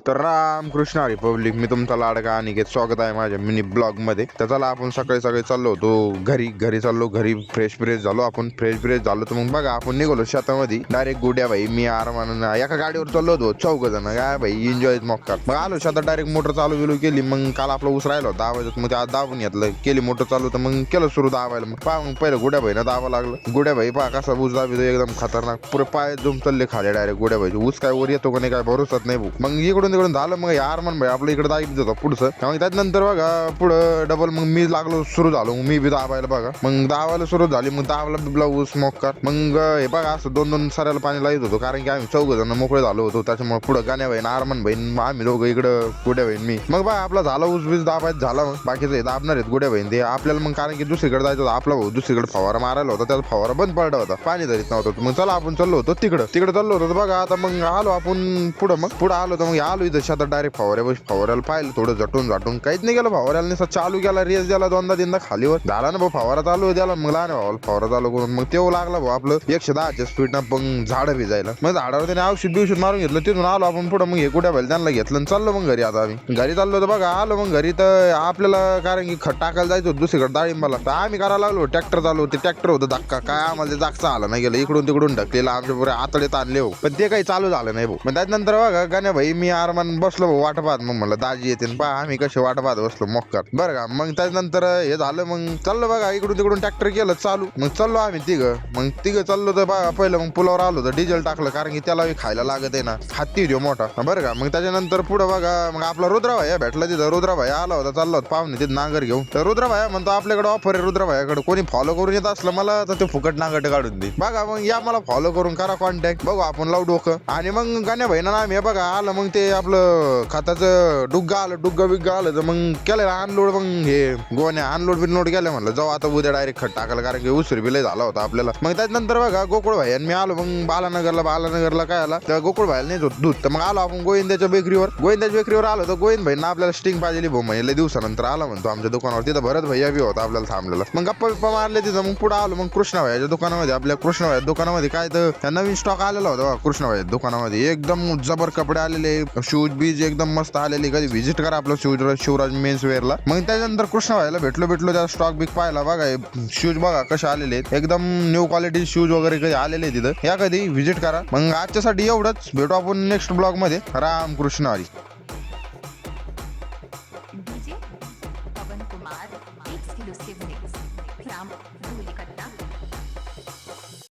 तर रामकृष्ण हरी पब्लिक, मी तुमचा लाडका अनिकेत. स्वागत आहे माझ्या मिनी ब्लॉग मध्ये. तर चला आपण सकाळी सकाळी चाललो होतो घरी चाललो. घरी फ्रेश झालो. आपण फ्रेश झालो तर मग बघा आपण निघालो शेतामध्ये डायरेक्ट. गुड्या भाई, मी आरामानं एका गाडीवर चाललो होतो, 4 जण. काय भाई एन्जॉय मोक्का. मग आलो शेतात डायरेक्ट. मोटर चालू केली. मग काल आपला ऊस राहिला होता दावायचं, मग ते आज दाबून घेतलं. केली मोटर चालू, तर मग केलं सुरू दाबायला. मग मग पहिलं गुड्या भाई ना दाबा लागलं. गुड्या भाई पहा कसा ऊस दाबितो, एकदम खतरनाक. पुरे पाय जुम चालले खाले डायरेक्ट. गुड्या भाई ऊस काय वर येतो का नाही काय भरोसाच नाही भाऊ. मग इकडून तिकडून झालं. मग यारमन भाई आपलं इकडे दाबीत होता पुढचं. मग त्याच्यानंतर बघा पुढं डबल मग मी लागलो सुरू झालो. मी बी दाबायला बघा. मग दाबायला सुरू झाली. मग दाबायला बिबला ऊस मोक्का. मग हे बघा असं दोन सऱ्याला पाणी लावत होतो, कारण की आम्ही 4 जण मोकळे झालो होतो. त्याच्यामुळे पुढं गाण्या बहीण, आरमन बहीण, आम्ही दोघं इकडं गुड्या बहीण मी. मग बा आपला झाला ऊस बीस दाबायचा झाला. मग बाकीचे दाबणार आहेत गुड्या बहीण ते आपल्याला. मग कारण की दुसरीकडे जायचं होतं. आपला भाऊ दुसरीकडे फवारा मारायला होता, त्याचा फवारा बंद पडला होता, पाणी धरीत नव्हतं. मग चला आपण चाललो होतो तिकडं चाललो होतो बघा. आता मग आलो आपण पुढं आलो. तर मग आलो इथं शेतात डायरेक्ट फवाऱ्याला पाहिलं. थोडं झटून काहीच नाही केलं. फवाऱ्याला नाही चालू केला, रेस द्याला 2दा-3दा खालीवर झाला ना भाऊ. फवारा चालू द्याला. मग लहान भाऊ फवारा चालू करून मग तेव्हा लागला भाऊ आपलं 110च्या स्पीडनं. पण झाडं भिजायला. मग झाडावर त्याने औषध मारून घेतलं. तिथून आलो आपण पुढं. मग हे कुठे बैल त्यांना घेतलं आणि चाललो मग घरी. आता आम्ही घरी चाललो तर बघा आलो मग घरी. तर आपल्याला कारण की खत टाकायला जायचं होतं दुसरीकडे डाळिंबाला. तर आम्ही करायला लागलो. ट्रॅक्टर चालू. ते ट्रॅक्टर होतं धक्का काय आम्हाला ते जागचा आला नाही गेलं. इकडून तिकडून ढकलेला आमच्या पुरे आतडे आणले हो. पण ते काही चालू झालं नाही भाऊ. मग त्याच्यानंतर बघा गाण्या भाई मी आरमान बसलो भाऊ वाट पाहत. मग म्हणलं दाजी येते पहा. आम्ही कसे वाट पाहत बसलो मोक्का बरं का. मग त्याच्यानंतर हे झालं. मग चाललो बघा इकडून तिकडून ट्रॅक्टर केलं चालू. मग चाललो आम्ही तिघं चाललो. तर बघा पहिलं मग पुलावर आलो तर डिझेल टाकलं, कारण की त्याला खायला लागत आहे ना. हत्ती देऊ मोठा बरं का. मग त्याच्यानंतर पुढं बघा मग आपला रुद्राभाया भेटला तिथं. रुद्राभाया आला होता, चालला होता पाहुणे तिथे नांगर घेऊन. तर रुद्राभाया म्हणतो आपल्याकडे ऑफर आहे. रुद्राभायाकडे कोणी फॉलो करून येत असलं मला तर ते फुकट नांगट काढून दे बघा. मग या मला फॉलो करून करा कॉन्टॅक्ट, बघू आपण लावू डोकं. आणि मग गाण्या भाईना आम्ही बघा आलं. मग ते आपलं खताचं डुग्गा बिग्गा आलं. तर मग केलं अनलोड. मग हे गोण्या अनलोड केलं. म्हणलं जाऊ आता उद्या डायरेक्ट खत टाकायला, कारण की उसरी बिलय झाला होता आपल्याला. मग त्याच्यानंतर बघा गोकुळ भाई आणि मी आलो. मग बालानगरला काय आला तर गोकुळ भाईला नाही होत दूध. तर मग आलो आपण गोविंदाच्या बेकरीवर आलो. तर गोविंद भाईनं आपल्याला स्टिंग पाहिली भाऊ. महिला दिवसानंतर आला म्हणतो आमच्या दुकानावर. तिथं भरत भैया बी होता आपल्याला थांबलेला. मग गप्पा मारले तिथं. मग पुढे आलो. मग कृष्णा भाईच्या दुकानामध्ये, आपल्या कृष्णा भाईच्या दुकानामध्ये काय तर नवीन स्टॉक आलेला होता कृष्णा भाईच्या दुकानामध्ये. एकदम जबर कपडे आलेले, शूज बीज एकदम मस्त आलेले. कधी व्हिजिट करा आपलं शिवराज मेन्स वेअरला. मग त्याच्यानंतर कृष्णा भाईला भेटलो त्या स्टॉक बिक पाहिला बघा. शूज बघा कसे आलेले आहेत, एकदम न्यू क्वालिटी शूज वगैरे कधी आलेले तिथं. या कधी व्हिजिट करा. मग आजच्यासाठी एवढंच. भेटू आपण नेक्स्ट ब्लॉग मध्ये. रामकृष्ण हरी.